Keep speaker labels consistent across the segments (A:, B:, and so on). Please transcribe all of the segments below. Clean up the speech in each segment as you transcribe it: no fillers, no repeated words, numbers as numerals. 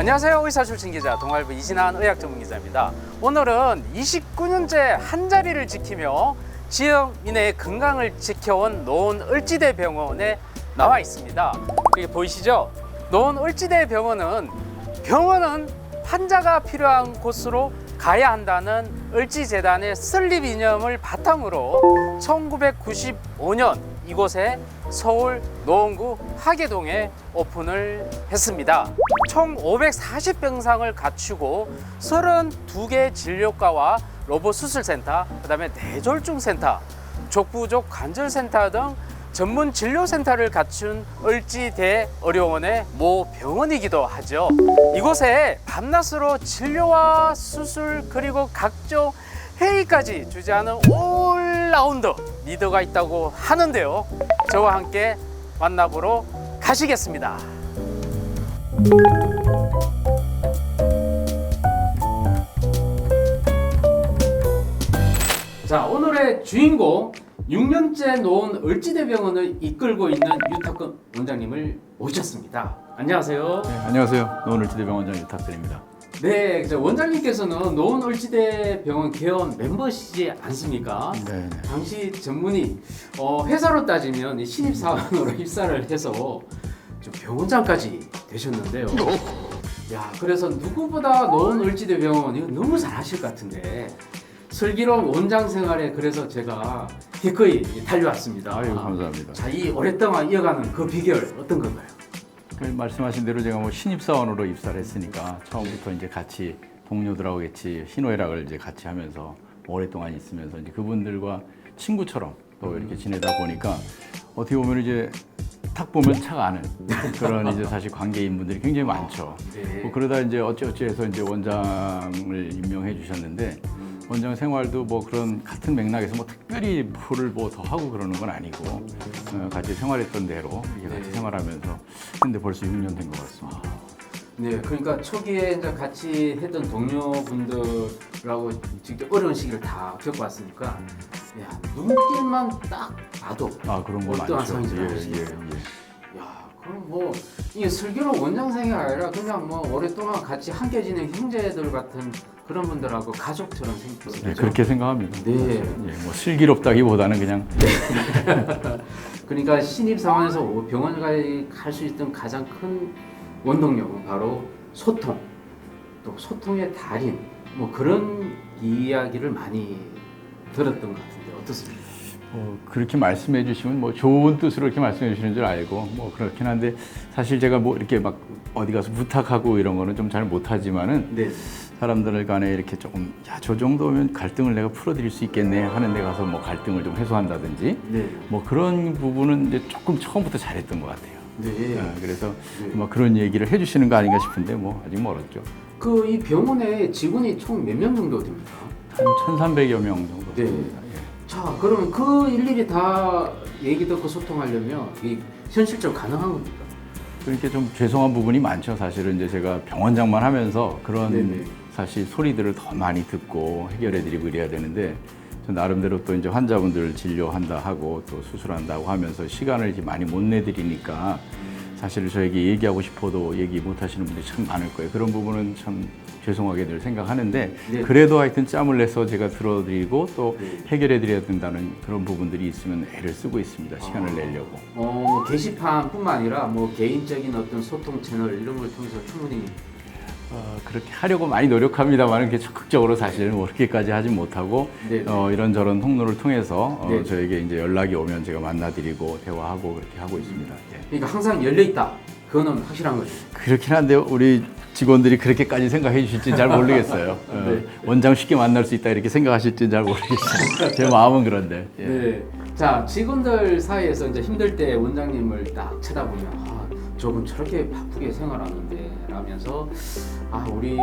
A: 안녕하세요. 의사 출신 기자 동아일보 이진한 의학 전문 기자입니다. 오늘은 29년째 한자리를 지키며 지역민의 건강을 지켜온 노원을지대병원에 나와 있습니다. 여기 보이시죠? 노원을지대병원은 환자가 필요한 곳으로 가야 한다는 을지재단의 설립 이념을 바탕으로 1995년 이곳에 서울 노원구 하계동에 오픈을 했습니다. 총 540병상을 갖추고 32개 진료과와 로봇 수술센터, 그다음에 뇌졸중센터, 족부족 관절센터 등 전문 진료센터를 갖춘 을지대의료원의 모 병원이기도 하죠. 이곳에 밤낮으로 진료와 수술 그리고 각종 회의까지 주재하는 올라운드 리더가 있다고 하는데요. 저와 함께 만나보러 가시겠습니다. 자, 오늘의 주인공 6년째 노원 을지대병원을 이끌고 있는 유탁근 원장님을 모셨습니다. 안녕하세요.
B: 네, 안녕하세요. 노원을지대병원 원장 유탁근입니다.
A: 네, 원장님께서는 노원을지대병원 개원 멤버시지 않습니까?
B: 네.
A: 당시 전문의 회사로 따지면 신입사원으로 입사를 해서 좀 병원장까지 되셨는데요. 야, 그래서 누구보다 노원을지대병원 너무 잘하실 것 같은데 슬기로운 원장 생활에 그래서 제가 기꺼이 달려왔습니다.
B: 아유, 감사합니다.
A: 자, 이 오랫동안 이어가는 그 비결 어떤 건가요?
B: 말씀하신 대로 제가 신입사원으로 입사를 했으니까 처음부터 이제 같이 동료들하고 같이 희노애락을 이제 같이 하면서 오랫동안 있으면서 이제 그분들과 친구처럼 또 이렇게 지내다 보니까 어떻게 보면 이제 탁 보면 착 아는 그런 이제 사실 관계인 분들이 굉장히 많죠.
A: 네.
B: 뭐 그러다 이제 어찌어찌해서 이제 원장을 임명해 주셨는데 원장 생활도 뭐 그런 같은 맥락에서 뭐 특별히 뭐를 뭐 더 하고 그러는 건 아니고 같이 생활했던 대로 이렇게 같이 생활하면서 근데 벌써 6년 된 것 같습니다.
A: 네, 그러니까 초기에 이제 같이 했던 동료분들하고 직접 어려운 시기를 다 겪어왔으니까 야, 눈길만 딱 봐도
B: 그런 거
A: 어떠한
B: 많죠.
A: 상황인지 알 수 있어요. 야, 그럼 뭐 이게 슬기로운 원장생이 아니라 그냥 뭐 오랫동안 같이 함께 지낸 형제들 같은 그런 분들하고 가족처럼 생겼죠.
B: 네, 그렇게 생각합니다.
A: 네.
B: 뭐 슬기롭다기보다는 그냥
A: 그러니까 신입 사원에서 병원에 갈 수 있던 가장 큰 원동력은 바로 소통, 또 소통의 달인, 뭐 그런 이야기를 많이 들었던 것 같은데 어떻습니까?
B: 그렇게 말씀해 주시면 뭐 좋은 뜻으로 이렇게 말씀해 주시는 줄 알고 뭐 그렇긴 한데 사실 제가 뭐 이렇게 막 어디 가서 부탁하고 이런 거는 좀 잘 못하지만은
A: 네.
B: 사람들 간에 이렇게 조금 저 정도면 갈등을 내가 풀어드릴 수 있겠네 하는 데 가서 뭐 갈등을 좀 해소한다든지
A: 네.
B: 뭐 그런 부분은 이제 조금 처음부터 잘했던 것 같아요.
A: 네.
B: 그래서
A: 네.
B: 뭐 그런 얘기를 해주시는 거 아닌가 싶은데 뭐 아직 멀었죠.
A: 그 이 병원에 직원이 총 몇 명 정도 됩니까?
B: 한 1,300여 명 정도
A: 네.
B: 됩니다.
A: 자, 그러면 그 일일이 다 얘기 듣고 소통하려면 이 현실적으로 가능한 겁니까?
B: 그렇게 좀 죄송한 부분이 많죠. 사실은 이제 제가 병원장만 하면서 그런
A: 네네.
B: 사실 소리들을 더 많이 듣고 해결해드리고 이래야 되는데 저 나름대로 또 이제 환자분들을 진료한다 하고 또 수술한다고 하면서 시간을 이렇게 많이 못 내드리니까 사실 저에게 얘기하고 싶어도 얘기 못 하시는 분들이 참 많을 거예요. 그런 부분은 참 죄송하게 늘 생각하는데
A: 네.
B: 그래도 하여튼 짬을 내서 제가 들어드리고 또
A: 네.
B: 해결해드려야 된다는 그런 부분들이 있으면 애를 쓰고 있습니다. 시간을 내려고.
A: 뭐 게시판뿐만 아니라 뭐 개인적인 어떤 소통 채널 이런 걸 통해서 충분히
B: 그렇게 하려고 많이 노력합니다만 이렇게 적극적으로 사실 뭐 그렇게까지 하진 못하고
A: 네.
B: 이런저런 통로를 통해서
A: 네.
B: 저에게 이제 연락이 오면 제가 만나드리고 대화하고 그렇게 하고 있습니다. 예.
A: 그러니까 항상 열려 있다. 그거는 확실한 거죠.
B: 그렇긴 한데 우리 직원들이 그렇게까지 생각해 주실지는 잘 모르겠어요.
A: 네.
B: 원장 쉽게 만날 수 있다 이렇게 생각하실지는 잘 모르겠어요. 제 마음은 그런데. 예.
A: 네. 자, 직원들 사이에서 이제 힘들 때 원장님을 딱 쳐다보면 저분 저렇게 바쁘게 생활하는데 라면서 우리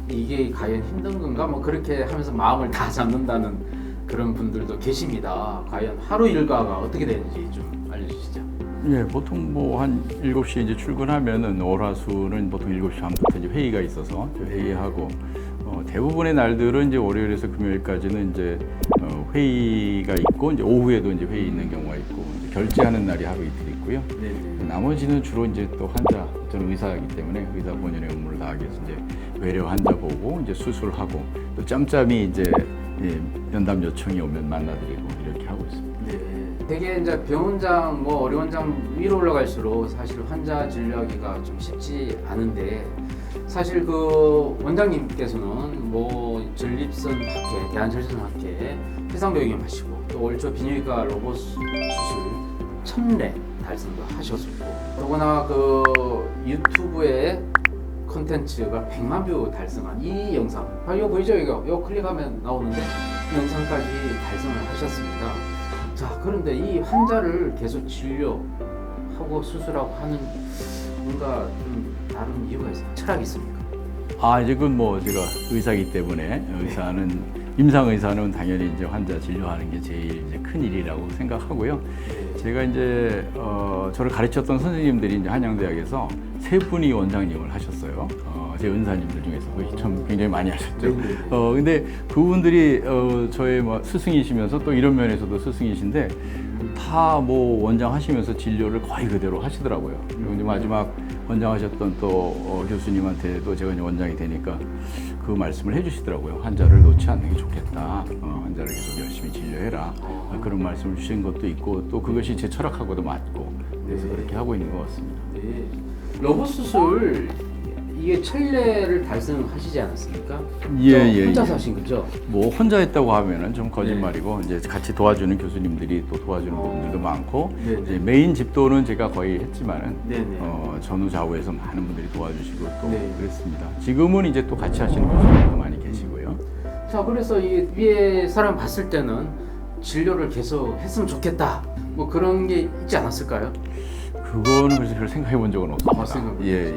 A: 이게 과연 힘든 건가 뭐 그렇게 하면서 마음을 다 잡는다는 그런 분들도 계십니다. 과연 하루 일과가 어떻게 되는지 좀 알려주시죠.
B: 예, 보통 뭐 한 7시에 이제 출근하면은 월화수는 보통 7시 반부터 이제 회의가 있어서 회의하고 대부분의 날들은 이제 월요일에서 금요일까지는 이제 회의가 있고 이제 오후에도 이제 회의 있는 경우가 있고 이제 결제하는 날이 하루 이틀 있고요.
A: 네네.
B: 나머지는 주로 이제 또 환자, 저는 의사이기 때문에 의사 본연의 업무를 다하기 위해서 이제 외래 환자 보고 이제 수술하고 또 짬짬이 이제 면담 요청이 오면 만나드리고 이렇게 하고 있습니다.
A: 네. 되게 이제 병원장 뭐 의료원장 위로 올라갈수록 사실 환자 진료하기가 좀 쉽지 않은데 사실 그 원장님께서는 뭐 전립선 학회, 대한전립선 학회 해상도역임 하시고 또 올초 비뇨기과 로봇 수술 1000례 달성도 하셨고 더구나 그 유튜브에 콘텐츠가 100만 뷰 달성한 이 영상 이거 보이죠? 이거 클릭하면 나오는데 이 영상까지 달성을 하셨습니다. 자 그런데 이 환자를 계속 진료하고 수술하고 하는 뭔가 좀 다른 이유가 있어요? 철학이 있습니까?
B: 이제 그건 뭐 제가 의사이기 때문에 의사는 임상 의사는 당연히 이제 환자 진료하는 게 제일 이제 큰 일이라고 생각하고요. 제가 이제 저를 가르쳤던 선생님들이 이제 한양대학에서 세 분이 원장님을 하셨어요. 제 은사님들 중에서 거의 참 굉장히 많이 하셨죠. 근데 그분들이 저의 뭐 스승이시면서 또 이런 면에서도 스승이신데 다 뭐 원장 하시면서 진료를 거의 그대로 하시더라고요. 그리고 이제 마지막 원장 하셨던 또 교수님한테도 제가 이제 원장이 되니까 그 말씀을 해주시더라고요. 환자를 놓지 않는 게 좋겠다. 환자를 계속 열심히 진료해라. 그런 말씀을 주신 것도 있고 또 그것이 제 철학하고도 맞고 그래서 그렇게 하고 있는 것 같습니다.
A: 네. 로봇 수술 이게 1000례를 달성하시지 않았습니까?
B: 예.
A: 혼자서 하신 거죠?
B: 뭐 혼자 했다고 하면은 좀 거짓말이고 이제 같이 도와주는 교수님들이 또 도와주는 분들도 많고 이제 메인 집도는 제가 거의 했지만은 전후 좌우에서 많은 분들이 도와주시고 또 그랬습니다. 지금은 이제 또 같이 하시는 교수님도 많이 계시고요.
A: 자 그래서 이 위에 사람 봤을 때는 진료를 계속 했으면 좋겠다 뭐 그런 게 있지 않았을까요?
B: 그거는 그래서 별 생각해 본 적은 없습니다.
A: 생각은
B: 예.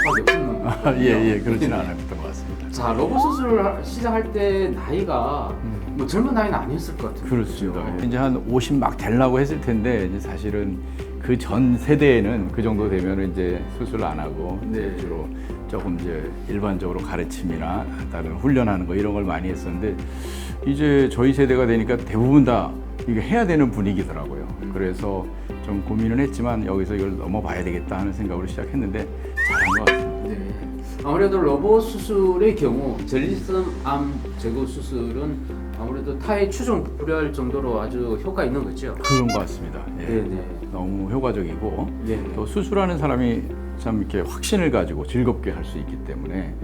A: 압박이 없는
B: 예. 그렇지는 않았던 것 같습니다.
A: 자 로봇 수술을 시작할 때 나이가 뭐 젊은 나이는 아니었을 것 같아요.
B: 그렇습니다. 이제 한 50 막 되려고 했을 텐데 이제 사실은 그 전 세대에는 그 정도 되면 이제 수술 안 하고 주로 조금 이제 일반적으로 가르침이나 다른 훈련하는 거 이런 걸 많이 했었는데 이제 저희 세대가 되니까 대부분 다 이게 해야 되는 분위기더라고요. 그래서 좀 고민은 했지만 여기서 이걸 넘어봐야 되겠다 하는 생각으로 시작했는데 잘한 것 같습니다.
A: 네. 아무래도 로봇 수술의 경우 전립선 암 제거 수술은 아무래도 타의 추종 불허할 정도로 아주 효과 있는 거죠.
B: 그런 것 같습니다. 예. 너무 효과적이고 또 수술하는 사람이 참 이렇게 확신을 가지고 즐겁게 할 수 있기 때문에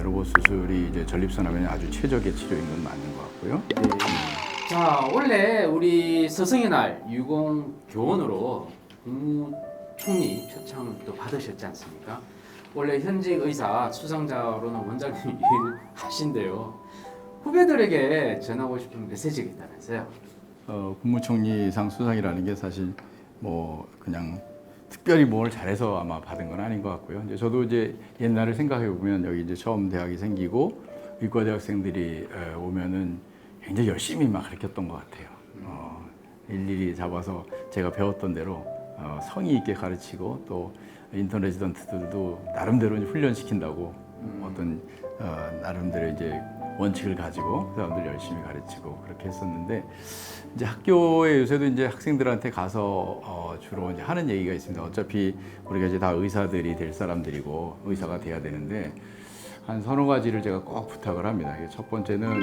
B: 로봇 수술이 이제 전립선암에 아주 최적의 치료인 건 맞는 것 같고요.
A: 자 원래 우리 스승의 날 유공 교원으로 국무총리 표창을 또 받으셨지 않습니까? 원래 현직 의사 수상자로는 원장님 일하신데요. 후배들에게 전하고 싶은 메시지가 있다면서요?
B: 국무총리상 수상이라는 게 사실 뭐 그냥 특별히 뭘 잘해서 아마 받은 건 아닌 것 같고요. 이제 저도 이제 옛날을 생각해 보면 여기 이제 처음 대학이 생기고 의과 대학생들이 오면은 굉장히 열심히 막 가르쳤던 것 같아요. 일일이 잡아서 제가 배웠던 대로 성의 있게 가르치고 또 인턴 레지던트들도 나름대로 이제 훈련시킨다고 어떤 나름대로 이제 원칙을 가지고 사람들 열심히 가르치고 그렇게 했었는데 이제 학교에 요새도 이제 학생들한테 가서 주로 이제 하는 얘기가 있습니다. 어차피 우리가 이제 다 의사들이 될 사람들이고 의사가 돼야 되는데 한 서너 가지를 제가 꼭 부탁을 합니다. 첫 번째는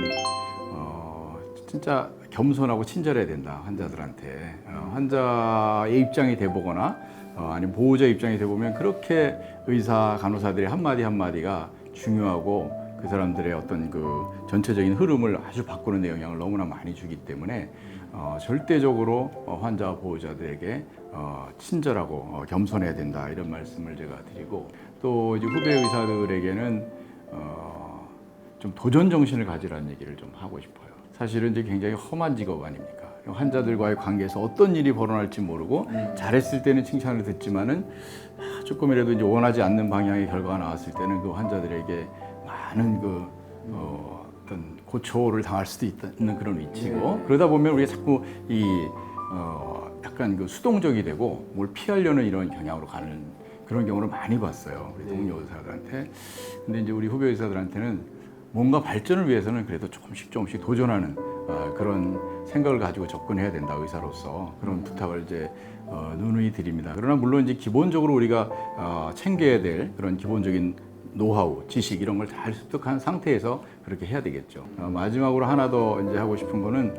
B: 진짜 겸손하고 친절해야 된다 환자들한테. 환자의 입장이 돼보거나 아니면 보호자 입장이 돼보면 그렇게 의사 간호사들의 한마디 한마디가 중요하고 그 사람들의 어떤 그 전체적인 흐름을 아주 바꾸는 데 영향을 너무나 많이 주기 때문에 절대적으로 환자 보호자들에게 친절하고 겸손해야 된다 이런 말씀을 제가 드리고 또 이제 후배 의사들에게는 좀 도전 정신을 가지라는 얘기를 좀 하고 싶어요. 사실은 이제 굉장히 험한 직업 아닙니까? 환자들과의 관계에서 어떤 일이 벌어날지 모르고 잘했을 때는 칭찬을 듣지만은 조금이라도 이제 원하지 않는 방향의 결과가 나왔을 때는 그 환자들에게 많은 그 어떤 고초를 당할 수도 있는 그런 위치고 그러다 보면 우리가 자꾸 이 약간 그 수동적이 되고 뭘 피하려는 이런 경향으로 가는 그런 경우를 많이 봤어요. 우리 동료 의사들한테. 근데 이제 우리 후배 의사들한테는 뭔가 발전을 위해서는 그래도 조금씩 도전하는 그런 생각을 가지고 접근해야 된다, 의사로서 그런 부탁을 이제 누누이 드립니다. 그러나 물론 이제 기본적으로 우리가 챙겨야 될 그런 기본적인 노하우, 지식 이런 걸 잘 습득한 상태에서 그렇게 해야 되겠죠. 마지막으로 하나 더 이제 하고 싶은 거는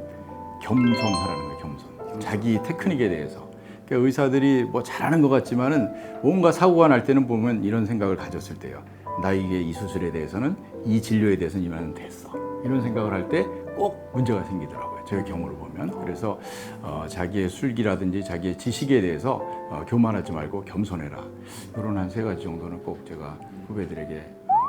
B: 겸손하라는 거예요. 겸손. 자기 테크닉에 대해서. 그러니까 의사들이 뭐 잘하는 것 같지만은 뭔가 사고가 날 때는 보면 이런 생각을 가졌을 때요. 나에게 이 수술에 대해서는 이 진료에 대해서는 이만 됐어. 이런 생각을 할 때 꼭 문제가 생기더라고요. 제 경우를 보면. 그래서 자기의 술기라든지 자기의 지식에 대해서 교만하지 말고 겸손해라. 이런 한 3가지 정도는 꼭 제가 후배들에게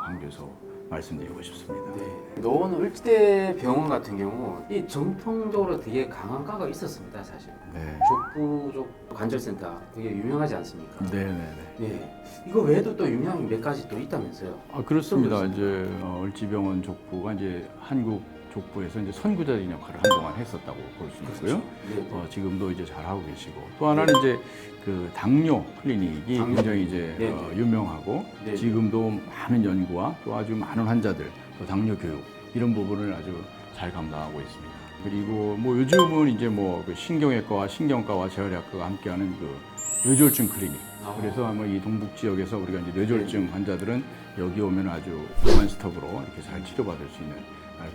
B: 강조해서 말씀드리고 싶습니다.
A: 네. 노원 을지대 병원 같은 경우 이 전통적으로 되게 강한 과가 있었습니다, 사실.
B: 네.
A: 족부족 관절센터 되게 유명하지 않습니까?
B: 네네네.
A: 네. 이거 외에도 또 유명한 몇 가지 또 있다면서요?
B: 그렇습니다. 이제 을지병원 족부가 이제 한국 족부에서 이제 선구자적인 역할을 한동안 했었다고 볼 수 있고요.
A: 네.
B: 지금도 이제 잘 하고 계시고 또 하나는 이제 그 당뇨 클리닉이
A: 당뇨.
B: 굉장히 이제
A: 네.
B: 유명하고
A: 네.
B: 지금도 많은 연구와 또 아주 많은 환자들 또 당뇨 교육 이런 부분을 아주 잘 감당하고 있습니다. 그리고 뭐 요즘은 이제 뭐 그 신경외과와 신경과와 재활의학과가 함께하는 그 뇌졸중 클리닉. 그래서 아마 이 동북 지역에서 우리가 이제 뇌졸중 환자들은 여기 오면 아주 원스톱으로 이렇게 잘 치료받을 수 있는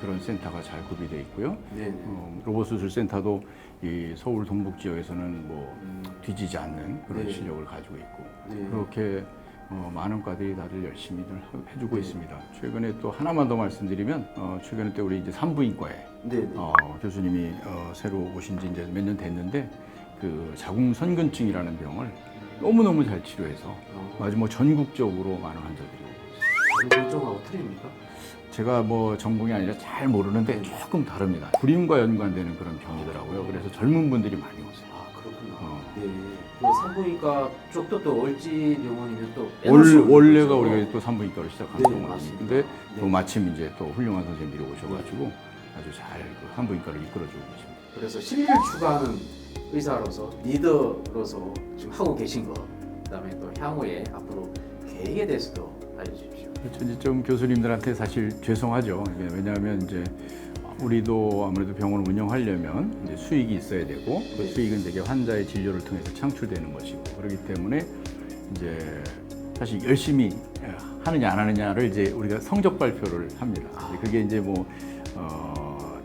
B: 그런 센터가 잘 구비되어 있고요.
A: 네.
B: 로봇 수술 센터도 이 서울 동북 지역에서는 뭐 뒤지지 않는 그런
A: 네.
B: 실력을 가지고 있고
A: 네.
B: 그렇게 많은 과들이 다들 열심히 해주고
A: 네.
B: 있습니다. 최근에 또 하나만 더 말씀드리면 최근에 또 우리 이제 산부인과에
A: 네.
B: 교수님이 새로 오신 지 이제 몇 년 됐는데 그 자궁선근증이라는 병을 너무너무 잘 치료해서 아주 뭐 전국적으로 많은 환자들이 오고 있습니다.
A: 자궁근증하고 틀립니까?
B: 제가 뭐 전공이 아니라 잘 모르는데 조금 다릅니다. 불임과 연관되는 그런 병이더라고요. 그래서 젊은 분들이 많이 오세요.
A: 아, 그렇구나. 네. 또 산부인과 쪽도 또 을지병원이면 또
B: 원래가 우리가 또 산부인과를 시작한
A: 네,
B: 병원인데
A: 맞습니다.
B: 또
A: 네.
B: 마침 이제 또 훌륭한 선생님들이 오셔가지고 아주 잘 그 산부인과를 이끌어주고 계십니다.
A: 그래서 신뢰를 추구하는 의사로서 리더로서 지금 하고 계신 거, 그다음에 또 향후에 앞으로 계획에 대해서도 알려주십시오.
B: 그렇죠. 이제 좀 교수님들한테 사실 죄송하죠. 왜냐하면 이제 우리도 아무래도 병원을 운영하려면 이제 수익이 있어야 되고 그
A: 네.
B: 수익은 되게 환자의 진료를 통해서 창출되는 것이고 그렇기 때문에 이제 사실 열심히 하느냐 안 하느냐를 이제 우리가 성적 발표를 합니다. 그게 이제 뭐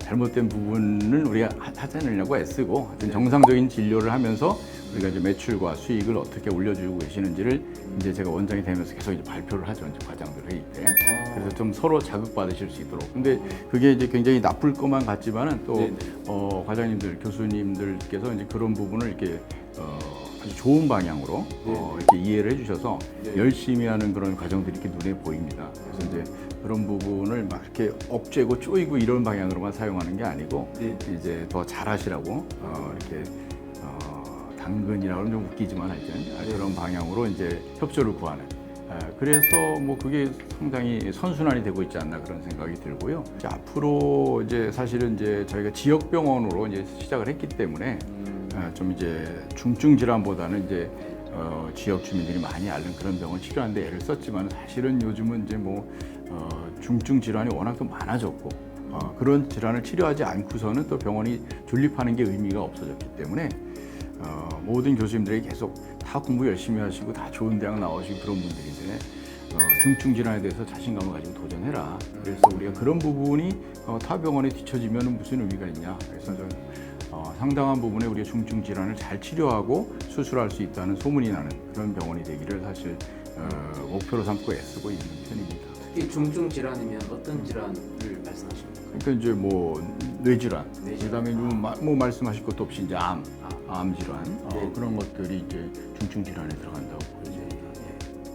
B: 잘못된 부분은 우리가 하지 않으려고 애쓰고 하여튼 정상적인 진료를 하면서 우리가 이제 매출과 수익을 어떻게 올려주고 계시는지를 이제 제가 원장이 되면서 계속 이제 발표를 하죠. 이제 과장들 회의 때. 그래서 좀 서로 자극받으실 수 있도록. 근데 그게 이제 굉장히 나쁠 것만 같지만은 또
A: 네네.
B: 과장님들, 교수님들께서 이제 그런 부분을 이렇게 아주 좋은 방향으로
A: 네.
B: 이렇게 이해를 해주셔서
A: 네.
B: 열심히 하는 그런 과정들이 이렇게 눈에 보입니다. 그래서 이제 그런 부분을 막 이렇게 억제고 쪼이고 이런 방향으로만 사용하는 게 아니고
A: 네.
B: 이제 더 잘하시라고 이렇게 당근이라고 하면 좀 웃기지만 하여튼 그런 방향으로 이제 협조를 구하는. 그래서 뭐 그게 상당히 선순환이 되고 있지 않나 그런 생각이 들고요. 이제 앞으로 이제 사실은 이제 저희가 지역병원으로 이제 시작을 했기 때문에 좀 이제 중증 질환보다는 이제 지역 주민들이 많이 앓는 그런 병을 치료하는데 애를 썼지만 사실은 요즘은 이제 뭐 중증 질환이 워낙 또 많아졌고 그런 질환을 치료하지 않고서는 또 병원이 존립하는 게 의미가 없어졌기 때문에 모든 교수님들이 계속 다 공부 열심히 하시고 다 좋은 대학 나오시고 그런 분들인데 중증 질환에 대해서 자신감을 가지고 도전해라. 그래서 우리가 그런 부분이 타 병원에 뒤처지면 무슨 의미가 있냐. 그래서 저는 상당한 부분에 우리가 중증 질환을 잘 치료하고 수술할 수 있다는 소문이 나는 그런 병원이 되기를 사실 목표로 삼고 애쓰고 있는 편입니다.
A: 특히 중증 질환이면 어떤 질환을 말씀하십니까?
B: 그러니까 이제 뭐 뇌질환,
A: 뇌질환.
B: 그다음에 뭐 말씀하실 것도 없이 이제 암 질환
A: 네.
B: 그런 것들이 이제 중증 질환에 들어간다고 보죠.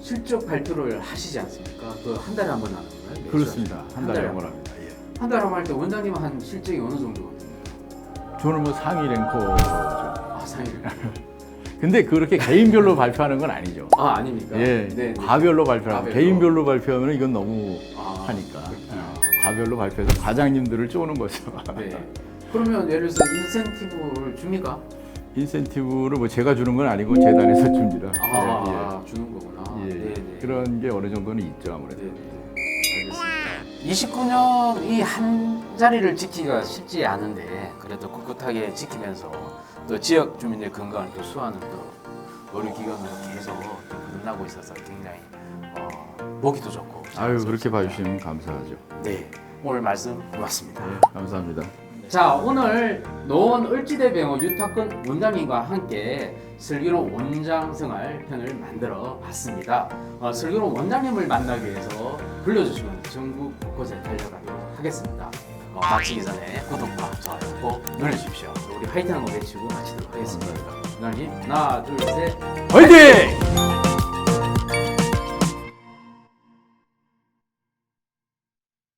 A: 실적 발표를 하시지 않습니까? 그 한 달에 한 번 하는 건가요? 매주
B: 그렇습니다.
A: 하시나요?
B: 한 달에 한 번 합니다. 예.
A: 한 달에 한 번 할 때 원장님은 한 실적이 어느 정도 됩니까?
B: 저는 뭐 상위 랭커죠.
A: 아, 상위를.
B: 근데 그렇게 개인별로 발표하는 건 아니죠.
A: 아, 아닙니까?
B: 예,
A: 네.
B: 과별로 발표하고
A: 과별로.
B: 개인별로 발표하면 이건 너무
A: 아,
B: 하니까
A: 그렇구나.
B: 과별로 발표해서 과장님들을 쪼는 거죠.
A: 네. 그러면 예를 들어서 인센티브를 줍니까?
B: 인센티브를 뭐 제가 주는 건 아니고 재단에서 줍니다.
A: 주는 거구나.
B: 예, 예.
A: 네, 네.
B: 그런 게 어느 정도는 있죠 아무래도.
A: 네, 네. 알겠습니다. 29년이 한 자리를 지키기가 쉽지 않은데 그래도 꿋꿋하게 지키면서 또 지역 주민의 건강을 또 수호하는 또 의료기관으로 계속 끝나고 있어서 굉장히 보기도 좋고.
B: 아유 그렇게 봐주시면 감사하죠.
A: 네, 오늘 말씀 고맙습니다.
B: 네, 감사합니다.
A: 자, 오늘 노원 을지대병원 유탁근 원장님과 함께 슬기로운 원장 생활 편을 만들어 봤습니다. 슬기로운 원장님을 만나기 위해서 불러주시면 전국 곳곳에 달려가도록 하겠습니다. 마치기 전에 구독과 좋아요 꼭 눌러주십시오. 우리 화이팅 한번 외치고 마치도록 하겠습니다. 원장님, 하나, 둘, 셋.
B: 화이팅!